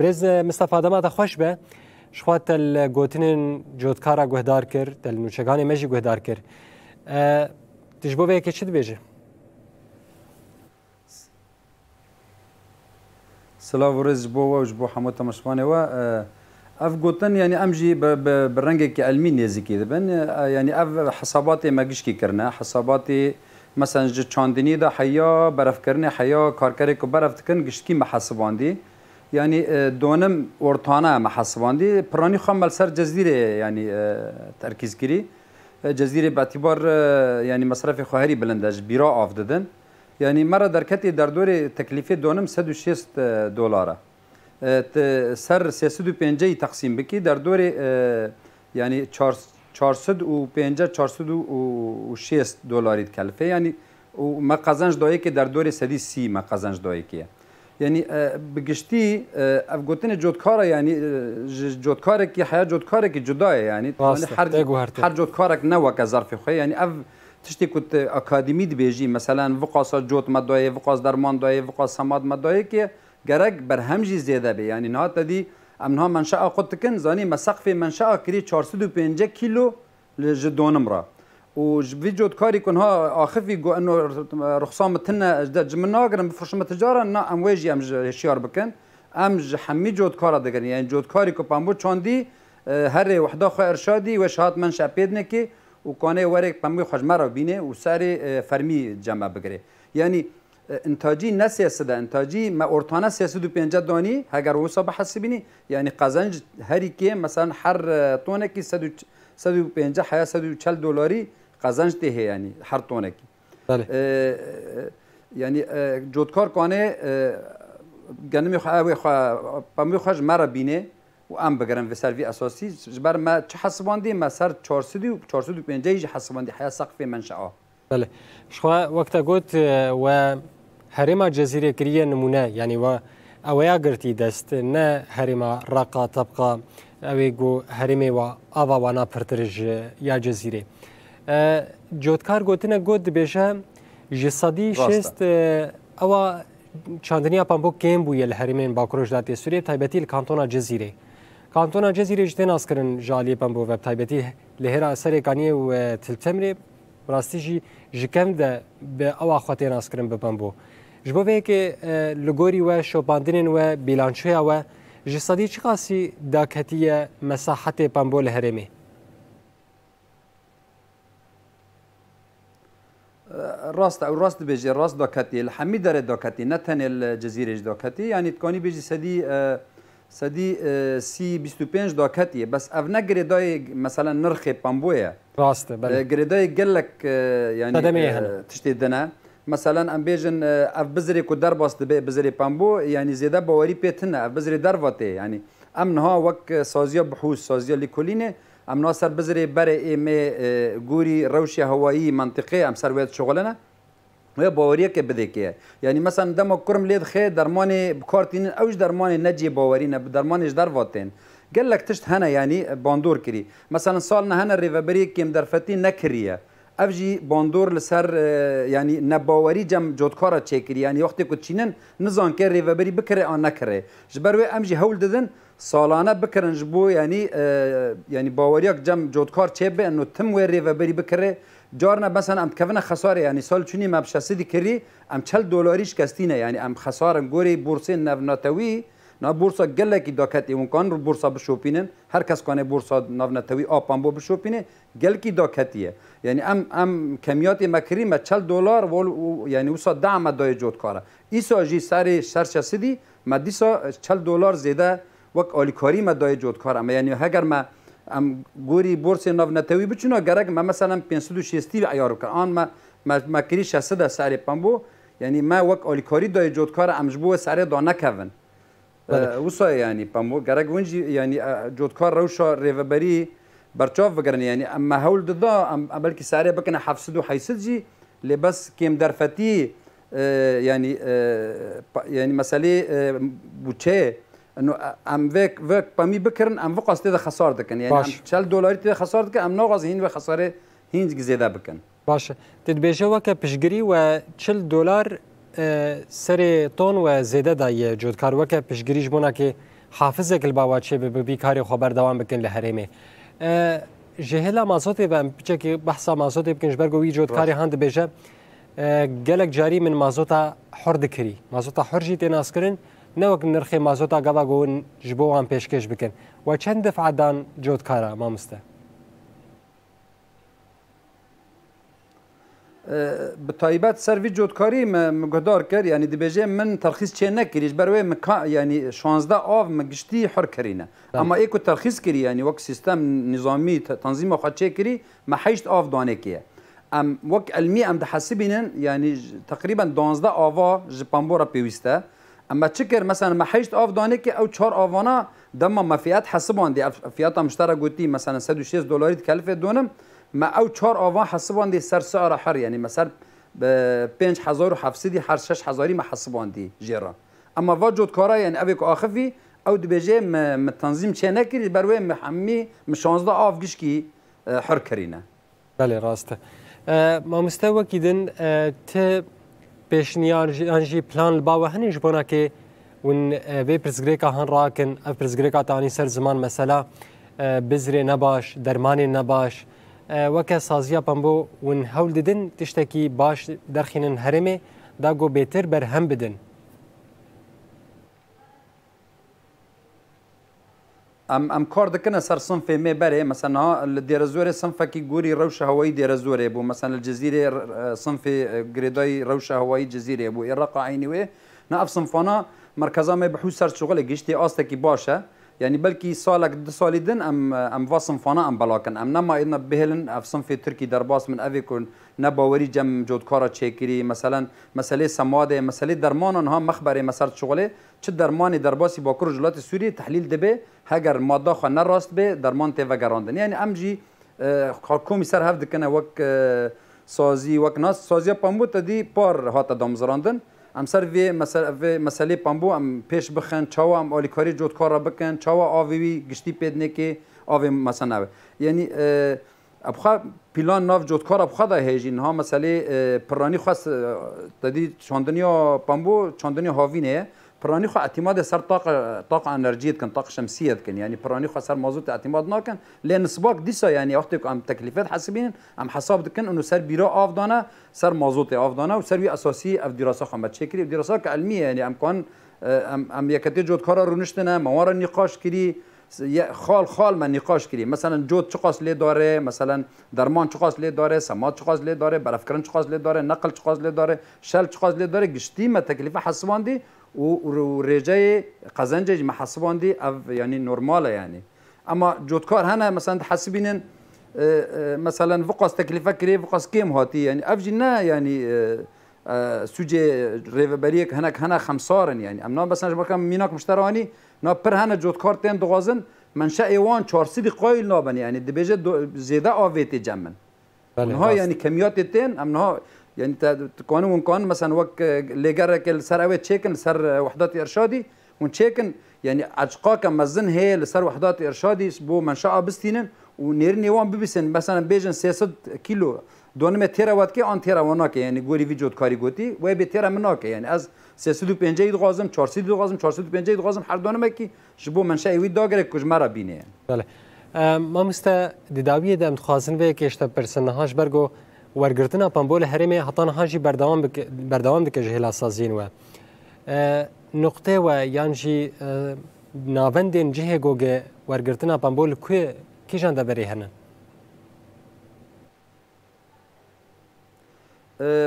برز مصطفی دما خوش به شخوات الگوتنین جودکارا گهدار کرد دل نوچگان مجی گهدار کرد تجربه به که چی بیجه سلام ورز بو و جبو حمود تمشوانه و اف گوتن یعنی امجی برنگه که علمی نزدیکی دبن یعنی اف حسابات مگش کی کرنا حسابات مثلا چاندنی دا حیا برف کرنه حیا کارکری کو برف کن گشکی محاسباندی یعنی دونم ورتانه محاسباندی پرانی خام سر جزیره یعنی ترکیز کری جزیره باعتبار یعنی مصرف خواهری بلندش بیرا آف دادن یعنی مرا در کتی در دور تکلیف دونم 160 دلاره سر 350 تقسیم بکی در دور یعنی 450 460 دلاری کلفه یعنی و ما قزنج دایی که در دور 130 ما قزنج دایی که یعنی بگشتی اف گوتن جودکار یعنی جودکار کی حیا جودکار کی جداه یعنی هر جودکارک نو که ظرف خو یعنی اف تشتی کت اکادمی بیجی مثلا وقاص جود مدای وقاص درمان دای وقاص سماد مدای که گرگ بر همجی زیاده به یعنی نه تدی امنها منشأ خود کن زانی مسقف منشأ کری 450 کیلو لجدونم را و فيديو كاري كونها اخفي جو انه رخصام تنا جمنا قرن بفرشمه تجاره نا ام ويجي ام هشيار بكن ام حمي جود كارا دغن يعني جود كاري كو بامبو چاندي هر وحده خو ارشادي و شهادت منشأ بيدنكي و كانه ورق بامبو خجمره بينه و ساري فرمي جمع بگره يعني انتاجي نسياسه انتاجي ما اورتانا 350 داني اگر وسا بحسبيني يعني قزنج هري كي مثلا هر تونه كي 150 حياه 140 دلاری قزنج ده يعني هر تونه كي بله يعني جودكار كانه گنمی خو بامي خج مره بينه و ام بگرن و سروي اساسي جبر ما چه حساباندي ما سر 450 حساباندي حياه سقف منشأ بله شخوا وقت قلت و هرما جزيرة كريه نمونه يعني و اويا قرتي دست نه هرما رقا طبقه اويگو هرمي و آوا وانا پرترج یا جزيره جودکار گوتنه گود بيشه جسدي شست اوا چاندنيا پامبو كيم بو يل هرمين باكروج داتي سوريا تايبتي الكانتونا جزيره كانتونا جزيره جتن اسكرن جالي پامبو و تايبتي لهرا سري كانيه و تلتمري راستيجي جكم ده به اوا خاطر اسكرن بپامبو جبو که لگوری و شوپاندنین و بیلانچویا و جسدی چی قاسی داکتی مساحت پامبول هرمی راست بيجي راست داكتي الحمي دار داكتي نتن الجزيره داكتي يعني تكوني بيجي سدي سي 25 داكتي بس افنا غريداي مثلا نرخ بامبويا راست بله غريداي قال لك يعني تشتي دنا مثلا ام بيجن اف بزري كو درباست بزري بامبو يعني زياده باوري بيتنا اف بزري درباتي يعني امنها وك سازيا بحوث سازيا ليكولينه ام ناصر بزري بري ام غوري روشي هوائي منطقه ام سرويت شغلنا وهي باوريه كبديكيه يعني مثلا دم كرم ليد خي درماني بكارتين اوج درماني نجي باورينا بدرماني درواتين قال لك تشت هنا يعني باندور كري مثلا صالنا هنا الريفابري كيم درفتي نكريه افجي باندور لسر يعني نباوري جم جودكارا تشيكري يعني وقت كوتشينن نزان كي ريفابري بكري ان نكري جبروي امجي هول ددن سالانه بكرن جبو يعني يعني باوريك جم جودكار تشيب انه تم وير ريفابري بكري جارنا مثلا ام كفنا خساره يعني سال چوني ما بشسدي كري ام 40 دلاریش کستینه يعني ام خساره گوري بورسين نفناتوي نا بورصه گلکی داکتی اون کان رو بورصه بشوپینن هر کس کانه بورصه نفناتوي آپامبو بشوپینه گلکی داکتیه يعني ام كميات مكري ما 40 دلار يعني وصل دعم داي جود كاره ايسا جي ساري شرشسدي ما ديسا 40 دلار زياده وك اوليكاري ما داي جود كاره اما يعني هگر ما ام گوري بورس نفناتوي بچنا گرگ ما مثلا 560 عيار كان ما كري 60 ساري بامبو يعني ما وك اوليكاري داي جود كاره امجبو ساري دا نكفن وصا يعني بامبو گرگ ونجي يعني جود كار روشا ريفبري برچاف بگرن يعني اما هول ددا بلکه سعره بکنه 700 حيث لبس كيم درفتي يعني يعني مساله بوچه انه ام وك بامي بكرن ام وقاست ده خساره دكن يعني 40 دلار ده خساره دكن ام ناغاز هين و خساره هينج زياده بكن باشه تدبيجه وك پشگری و 40 دلار سر تون و زیاده دای جودکار وک پشگریش بونه که حافظك الباواتشي ببيكاري خبر دوام بكن لهرمي جهلا مازوتي بچكي بحثا مازوتي بكن جبرگو وي جودكاري هاند بيجا گلک جاری من مازوتا حر دکری مازوتا حر جی تناس کرن نوک نرخی مازوتا گلا گون جبو هم پیشکش بکن و چند دفعه دان جودکارا ما مسته بطایبت سروی جودکاری مقدار کرد یعنی دبیجه من ترخیص چه نکریش بروی یعنی 16 آو مگشتی حر کرینه اما ایکو ترخیص کری یعنی وقت سیستم نظامی تنظیم خود چه کری ما 8 آو دانه کیه ام وك علمي ام دحسبين يعني تقريبا 12 آوا جبامبورا بيوستا اما تشكر مثلا ما حيشت آف دانيك او 4 آوانا دما ما فيات حسبون دي فياتها مشترك قلتي مثلا 106 دولار تكلفه دونم ما او 4 آوا حسبون دي سر سعر حر يعني مثلا ب 5700 حر 6000 ما حسبون دي جيرا اما وجود كارا يعني ابيك اخفي او دبيجي من تنظيم شنكري بروي محمي من 16 آف گشكي حر كرينه بله راسته ما مستوى كيدن ت بيشنيانجي بلان الباوة هني جبونا كي ون في برزغريكا هن راكن برزغريكا تاني سر زمان مثلا بزري نباش درماني نباش وكا سازيا بامبو ون هول ددن تشتكي باش درخينن هرمي داغو بيتر برهم بدن ام کار دکنه سر صنف می بره مثلا الديرزوري صنف کی گوری روش هوایی ديرزوري بو مثلا الجزيره صنف گریدای روش هوایی جزيره بو الرقا عيني و ناف صنفانا مرکزا می بحوث سر شغل گشتي است کی باشه يعني بلكي سالك دو ساليدن ام فاصنفانا ام بلاكن ام نما إدنا بهلن اف صنف تركي درباس من افيكون نباوري جم جودكارا تشيكري مثلا مسألة سماده مسألة درمان انها مخبري مسار شغله چه درماني درباسي باكر جلات سوري تحليل دبه هاگر ماده خو نراست به درمان ته وگراندن يعني امجي حكومي سر هفد كنا وك سازي وك ناس سازي پامبو تدي پار هات دامزراندن ام سر وی مسئله پامبو ام پیش بخن چاوا ام آلیکاری جودکارا بکن چاوا آوی گشتی پیدنه که آوی مثلا یعنی ابخا پلان ناف جودکارا ابخا دا هیجین ها مسئله پرانی خاص تدی چاندنیا پامبو چاندنیا هاوینه پرانی خو اعتماد سر طاقه انرژیت کن طاقه شمسیت کن یعنی پرانی خو سر مازوت اعتماد نکن لان سباق دیسا یعنی وقتی که ام تکلیفات حسبین ام حساب دکن انه سر بیرا آفدانه سر مازوت آفدانه و سر وی اساسی اف دراسه خمت شکری دراسه علمیه یعنی امکان ام یکتی جودکارا رو نشتنه موارد نقاش کری خال من نقاش کری مثلا جود چقاس لی داره مثلا درمان چقاس لی داره سماد چقاس لی داره برافکران چقاس لی داره نقل چقاس لی داره شل چقاس لی داره گشتی ما تکلیف حساباندی و رجای قزنجه محسباندی يعني نورماله يعني اما جودكار هنا مثلا تحسبين مثلا فقاس تكلفه كري فقاس كيم هاتي يعني افجنا يعني سوجي ريفبريك هنا خمسارن يعني امنا بس نجبر ميناك مشتراني نا پر هنا جودكار تن دوغازن منشأ ايوان 400 قايل نابن يعني دبيجه زياده اوفيتي جمن انها يعني كميات تن امنا يعني تكونوا كان مثلا وك لجرك سر تشيكن سر وحدات ارشادي ونشيكن يعني عشقاك مزن هي لسر وحدات ارشادي بو منشأ بستينن ونيرني وان ببسن مثلا بيجن 300 كيلو دونم تيراوات كي ان تيراواناك يعني غوري فيجود كاري غوتي و بي تيرا مناك يعني از 350 غازم 400 غازم 450 غازم هر دونم كي شبو منشأ وي داغر كجمرا بينه يعني بله ما مستا دداوی دم خازن و کشت پرسنهاش برگو ورگرتنا پامبول هرمی حتان هاجی بردوام دکه جهلا سازین و نقطه و یانجی ناوندین جهه گوگه ورگرتنا پامبول کی جان دبری هنن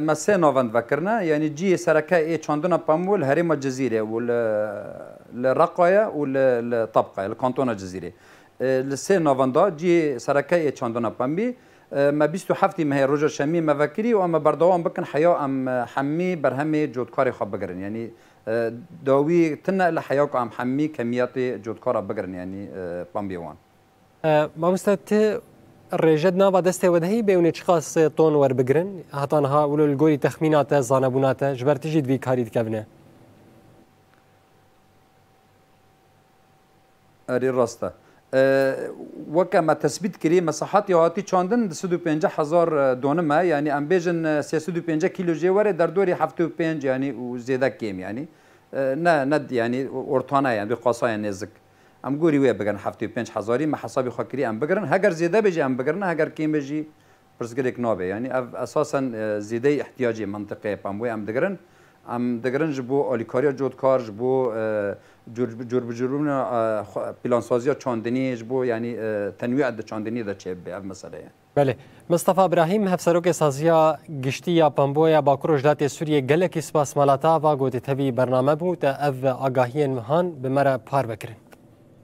مسه ناوند وکرنا یعنی جی سرکه ای چاندنا پامبول هرم جزیره ول الرقايه والطبقه الكانتون الجزيره لسه ناوندا جی سرکه ای چاندنا پامبی ما 27 ماه روز شمی مفکری و اما بردوام بکن حیا ام حمی برهمی جودکاری خواب بگرن یعنی داوی تنه لحیا ام حمی کمیات جودکارا بگرن یعنی پامبیوان ما مستت الرجد نابا دسته ودهی بيوني تشخاص طون ور بگرن هاتانها ولو الگوری تخمینات زانبونات جبر تجید وی کاری دکبنه اری راسته وكما تثبيت كري مساحات يهاتي چاندن 250,000 دونمه يعني ام بيجن 350 كيلو جواره در دوري 75 يعني وزياده كيم يعني نه يعني ورتانه يعني بقصايا نزك ام گوری وی بگن 75,000 ما حسابي خاكري ام بگرن هگر زیاده بيجي ام بگرن هگر کیم بيجي پرسگرک نابه يعني اساسا زیاده احتیاجی منطقه پاموی ام دگرن جبو آلیکاریا جودکار جبو جور بجورون پلانسازی چاندنی جبو يعني تنويع د چاندنی د چه به مسئله يعني. بله مصطفى ابراهیم هفسروک سازیا گشتی یا پامبویا باکروش دات سوریه گلک سپاس مالاتا و گوتی تبی برنامه بود اف آگاهی مهان به مرا پار بکرین